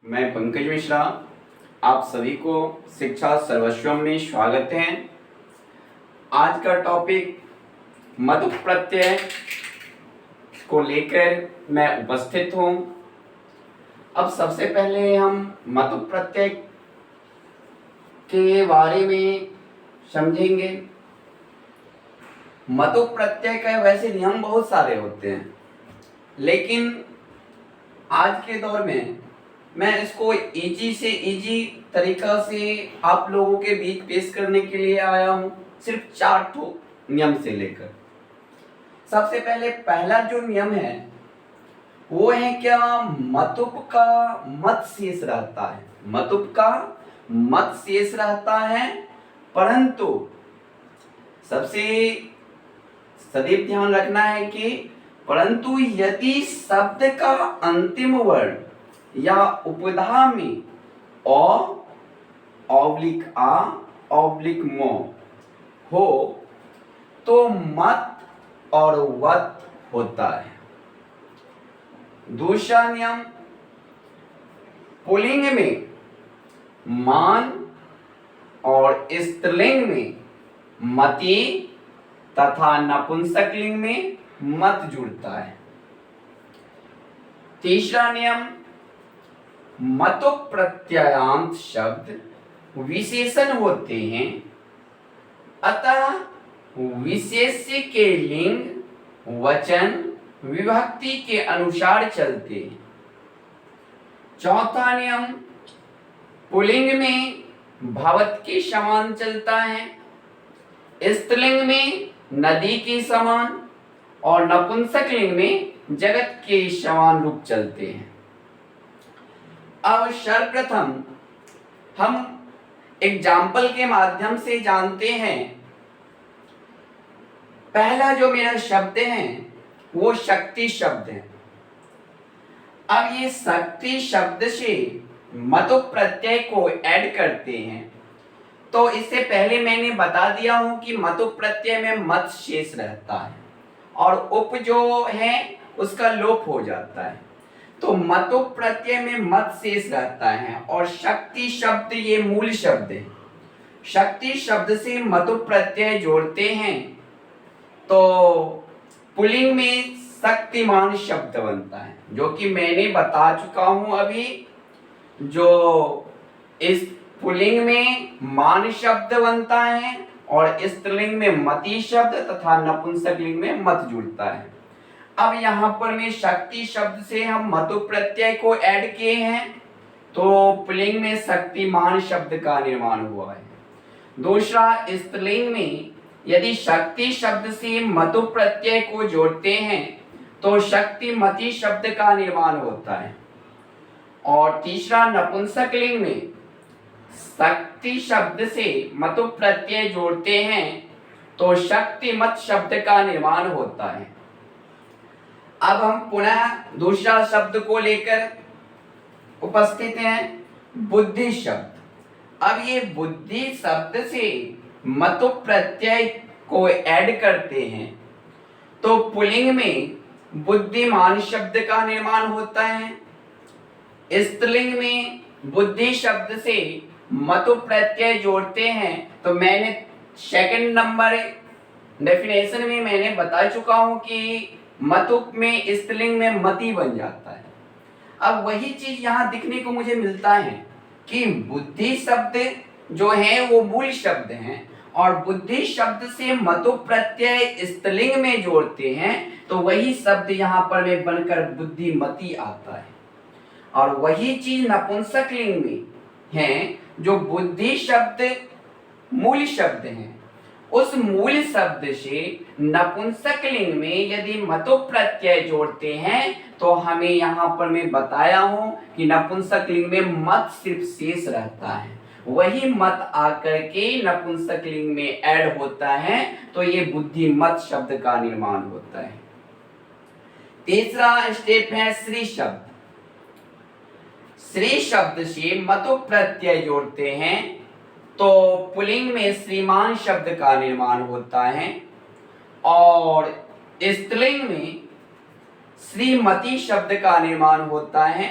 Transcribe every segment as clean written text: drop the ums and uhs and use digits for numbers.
मैं पंकज मिश्रा, आप सभी को शिक्षा सर्वस्वम में स्वागत है। आज का टॉपिक मतु प्रत्यय को लेकर मैं उपस्थित हूँ। अब सबसे पहले हम मतु प्रत्यय के बारे में समझेंगे। मतु प्रत्यय का वैसे नियम बहुत सारे होते हैं, लेकिन आज के दौर में मैं इसको इजी से इजी तरीका से आप लोगों के बीच पेश करने के लिए आया हूँ, सिर्फ 4 नियम से लेकर। सबसे पहले पहला जो नियम है वो है क्या, मतुप का मत शेष रहता है। मतुप का मत शेष रहता है, परंतु सबसे सदैव ध्यान रखना है कि परंतु यदि शब्द का अंतिम वर्ण या उपधा में अ, आ, मो हो तो मत और वत होता है। दूसरा नियम, पुल्लिंग में मान और स्त्रीलिंग में मति तथा नपुंसकलिंग में मत जुड़ता है। तीसरा नियम, मतु प्रत्ययान्त शब्द विशेषण होते हैं, अतः विशेष्य के लिंग वचन विभक्ति के अनुसार चलते हैं। चौथा नियम, पुल्लिंग में भवत के समान चलता है, स्त्रीलिंग में नदी के समान और नपुंसकलिंग में जगत के समान रूप चलते हैं। अब सर्वप्रथम हम एग्जाम्पल के माध्यम से जानते हैं। पहला जो मेरा शब्द है वो शक्ति शब्द है। अब ये शक्ति शब्द से मतु प्रत्यय को ऐड करते हैं, तो इससे पहले मैंने बता दिया हूं कि मतु प्रत्यय में मत शेष रहता है और उप जो है उसका लोप हो जाता है। तो मतु प्रत्यय में मत शेष रहता है और शक्ति शब्द ये मूल शब्द है। शक्ति शब्द से मतु प्रत्यय जोड़ते हैं तो पुल्लिंग में शक्तिमान शब्द बनता है, जो कि मैंने बता चुका हूं अभी। जो इस पुल्लिंग में मान शब्द बनता है और स्त्रीलिंग में मति शब्द तथा नपुंसकलिंग में मत जुड़ता है। अब यहाँ पर में शक्ति शब्द से हम मतु प्रत्यय को ऐड किए हैं, तो पुल्लिंग में शक्तिमान शब्द का निर्माण हुआ है। दूसरा, स्त्रीलिंग में यदि शक्ति शब्द से मतु प्रत्यय को जोड़ते हैं तो शक्तिमती शब्द का निर्माण होता है। और तीसरा, नपुंसकलिंग में शक्ति शब्द से मतु प्रत्यय जोड़ते हैं तो शक्तिमत शब्द का निर्माण होता है। अब हम पुनः दूसरा शब्द को लेकर उपस्थित हैं, बुद्धि शब्द। अब ये बुद्धि शब्द से मतु प्रत्यय को ऐड करते हैं तो पुल्लिंग में बुद्धिमान शब्द का निर्माण होता है। स्त्रीलिंग में बुद्धि शब्द से मतु प्रत्यय जोड़ते हैं तो मैंने सेकंड नंबर डेफिनेशन में मैंने बता चुका हूं कि मतु में स्त्रीलिंग में मति बन जाता है। अब वही चीज यहाँ दिखने को मुझे मिलता है कि बुद्धि शब्द जो है वो मूल शब्द हैं और बुद्धि शब्द से मतु प्रत्यय स्त्रीलिंग में जोड़ते हैं तो वही शब्द यहाँ पर में बनकर बुद्धिमती आता है। और वही चीज नपुंसकलिंग में है, जो बुद्धि शब्द मूल शब्द हैं, उस मूल शब्द से नपुंसकलिंग में यदि मतु प्रत्यय जोड़ते हैं तो हमें यहाँ पर मैं बताया हूं कि नपुंसकलिंग में मत सिर्फ शेष रहता है, वही मत आकर के नपुंसकलिंग में ऐड होता है तो ये बुद्धिमत शब्द का निर्माण होता है। तीसरा स्टेप है श्री शब्द। श्री शब्द से मतु प्रत्यय जोड़ते हैं तो पुल्लिंग में श्रीमान शब्द का निर्माण होता है और स्त्रीलिंग में श्रीमती शब्द का निर्माण होता है।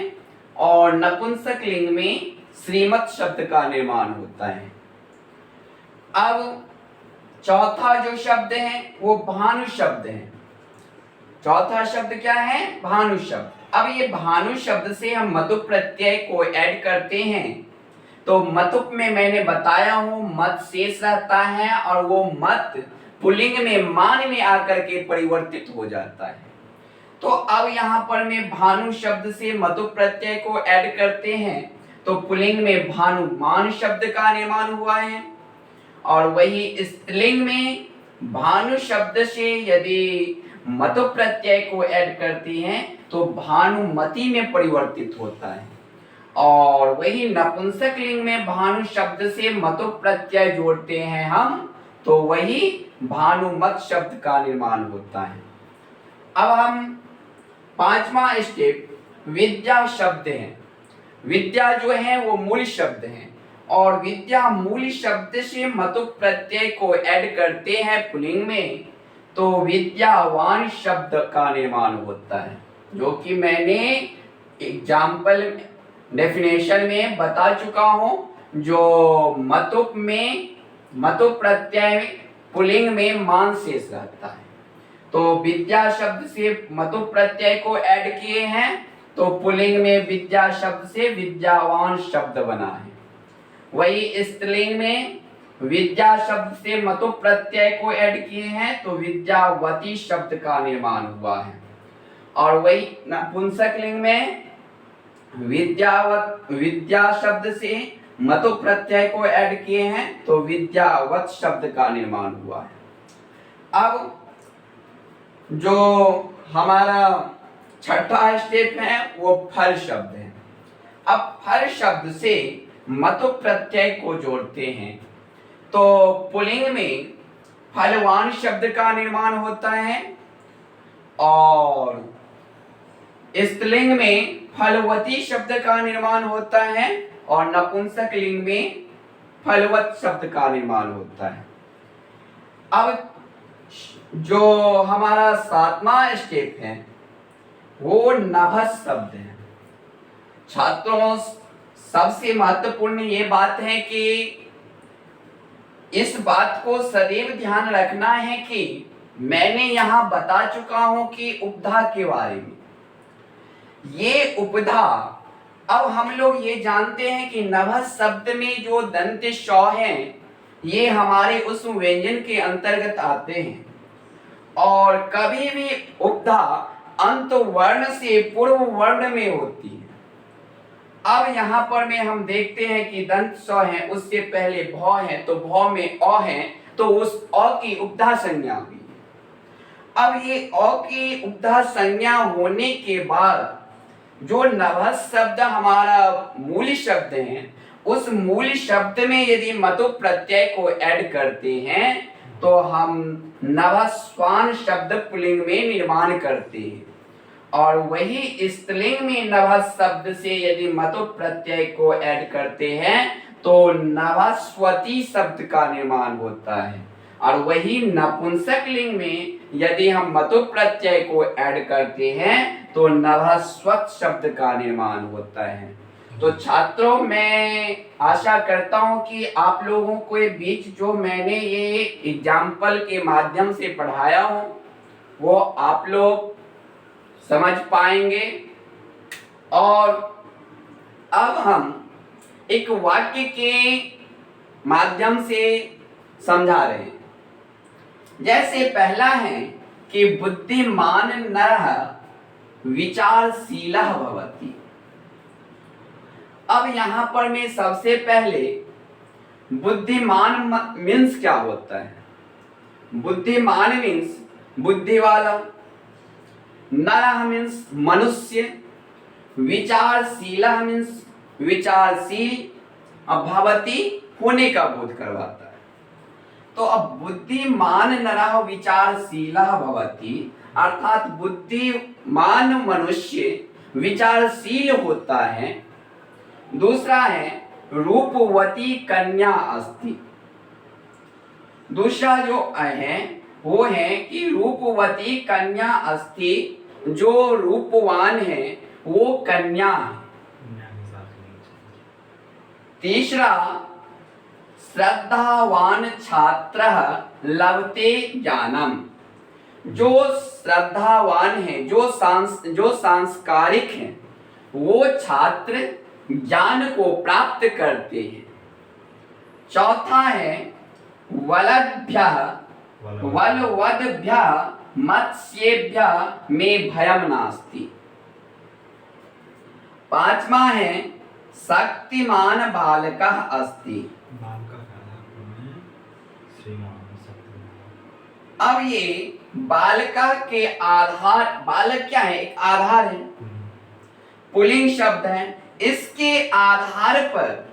और नपुंसक लिंग में श्रीमत शब्द का निर्माण होता है। अब चौथा जो शब्द है वो भानु शब्द है। चौथा शब्द क्या है? भानु शब्द। अब ये भानु शब्द से हम मतुप प्रत्यय को ऐड करते हैं तो मतुप में मैंने बताया हूं मत शेष रहता है और वो मत पुल्लिंग में मान में आकर के परिवर्तित हो जाता है। तो अब यहाँ पर मैं भानु शब्द से मतुप प्रत्यय को ऐड करते हैं तो पुल्लिंग में भानु मान शब्द का निर्माण हुआ है और वही स्त्रीलिंग में भानु शब्द से यदि मतुप प्रत्यय को ऐड करती हैं तो भानुमति में परिवर्तित होता है और वही नपुंसक लिंग में भानु शब्द से मतुप प्रत्यय जोड़ते हैं हम तो वही भानुमत शब्द का निर्माण होता है। अब हम पांचवा स्टेप विद्या शब्द है। विद्या जो है वो मूल शब्द है और विद्या मूल शब्द से मतुप प्रत्यय को ऐड करते हैं पुल्लिंग में तो विद्यावान शब्द का निर्माण होता है, जो कि मैंने एग्जाम्पल डेफिनेशन में बता चुका हूं। जो मतुप में मतुप प्रत्यय पुल्लिंग में मान शेष रहता है तो विद्या शब्द से मतुप प्रत्यय को ऐड किए हैं तो पुल्लिंग में विद्या शब्द से विद्यावान शब्द बना है। वही स्त्रीलिंग में विद्या शब्द से मतुप प्रत्यय को ऐड किए हैं तो विद्यावती शब्द का निर्माण हुआ है और वही नपुंसक लिंग में विद्या शब्द से मतुप प्रत्यय को ऐड किए हैं तो विद्यावत शब्द का निर्माण हुआ है। अब जो हमारा छठा स्टेप है वो फल शब्द है। अब फल शब्द से मतुप प्रत्यय को जोड़ते हैं तो पुल्लिंग में फलवान शब्द का निर्माण होता है और स्त्रीलिंग में फलवती शब्द का निर्माण होता है और नपुंसक लिंग में फलवत शब्द का निर्माण होता है। अब जो हमारा सातवां स्टेप है वो नभस शब्द है। छात्रों सबसे महत्वपूर्ण ये बात है कि इस बात को सदैव ध्यान रखना है कि मैंने यहाँ बता चुका हूं कि उपधा के बारे में। ये उपधा अब हम लोग ये जानते हैं कि नभस शब्द में जो दंत श हैं ये हमारे उस व्यंजन के अंतर्गत आते हैं और कभी भी उपधा अंत वर्ण से पूर्व वर्ण में होती है। अब यहाँ पर में हम देखते हैं कि दंत स है उससे पहले भ है तो भ में अ है तो उस अ की उपधा संज्ञा हुई। अब ये अ की उपधा संज्ञा होने के बाद जो नभस शब्द हमारा मूल शब्द है उस मूल शब्द में यदि मतुप प्रत्यय को ऐड करते हैं तो हम नभस्वान शब्द पुल्लिंग में निर्माण करते हैं और वही स्त्रीलिंग में नभस शब्द से यदि मतुप प्रत्यय को ऐड करते हैं तो नभस्वती शब्द का निर्माण होता है और वही नपुंसक लिंग में यदि हम मतुप प्रत्यय को ऐड करते हैं तो नभस्वत शब्द का निर्माण होता है। तो छात्रों मैं आशा करता हूं कि आप लोगों के बीच जो मैंने ये एग्जाम्पल के माध्यम से पढ़ाया हूं वो आप लोग समझ पाएंगे। और अब हम एक वाक्य के माध्यम से समझा रहे हैं। जैसे पहला है कि बुद्धिमान नरः विचारशीलः भवति। अब यहाँ पर मैं सबसे पहले बुद्धिमान मीन्स क्या होता है। बुद्धिमान मीन्स बुद्धि वाला, नरः मीन्स मनुष्य, विचारशीलः मीन्स विचारशील, भवति होने का बोध करवाता है। तो अब बुद्धिमान नरः विचारशीलः भवति अर्थात बुद्धिमान मनुष्य विचारशील होता है। दूसरा है रूपवती कन्या अस्ति। दूसरा जो है वो है कि रूपवती कन्या अस्ति, जो रूपवान है वो कन्या है। तीसरा, श्रद्धावान छात्रः लभते ज्ञानम। जो श्रद्धावान है, जो सांस्कारिक है, वो छात्र ज्ञान को प्राप्त करते हैं। चौथा है, वलद्भ्यः वलवद्भ्यः मत्स्येभ्यः में भयम नास्ति। पांचवा है, शक्तिमान बालकः अस्ति। अब ये बालका के आधार, बालक क्या है, एक आधार है, पुल्लिंग शब्द है, इसके आधार पर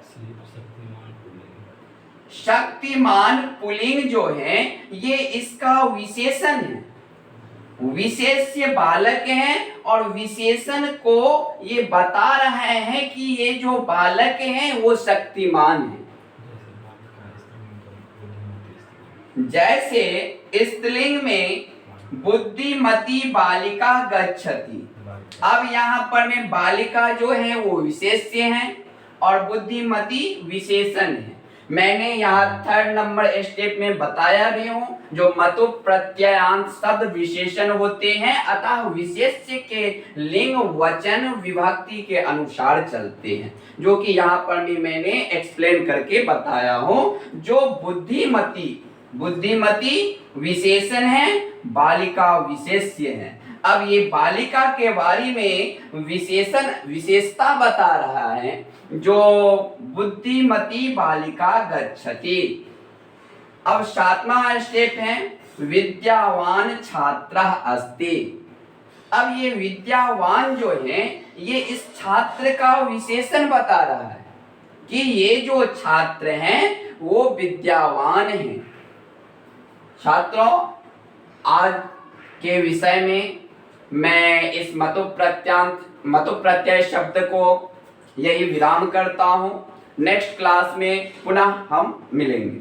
शक्तिमान पुल्लिंग जो है ये इसका विशेषण है। विशेष्य बालक है और विशेषण को ये बता रहे हैं कि ये जो बालक है वो शक्तिमान है। जैसे स्त्रीलिंग में बुद्धिमती बालिका गच्छति। अब यहाँ पर में बालिका जो है वो विशेष्य है और बुद्धिमती विशेषण है। मैंने यहाँ 3rd नंबर स्टेप में बताया भी हूँ, जो मतु प्रत्ययांत शब्द विशेषण होते हैं, अतः विशेष्य के लिंग वचन विभक्ति के अनुसार चलते हैं, जो कि यहाँ पर भी मैंने एक्सप्लेन करके बताया हूँ। जो बुद्धिमती विशेषण है, बालिका विशेष्य है। अब ये बालिका के बारे में विशेषता बता रहा है, जो बुद्धिमती बालिका गच्छति। अब 7वां स्टेप है, विद्यावान छात्रः अस्ति। अब ये विद्यावान जो है ये इस छात्र का विशेषण बता रहा है कि ये जो छात्र हैं वो विद्यावान हैं। छात्रों, आज के विषय में मैं इस मतु प्रत्यय शब्द को यही विराम करता हूँ। नेक्स्ट क्लास में पुनः हम मिलेंगे।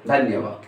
धन्यवाद।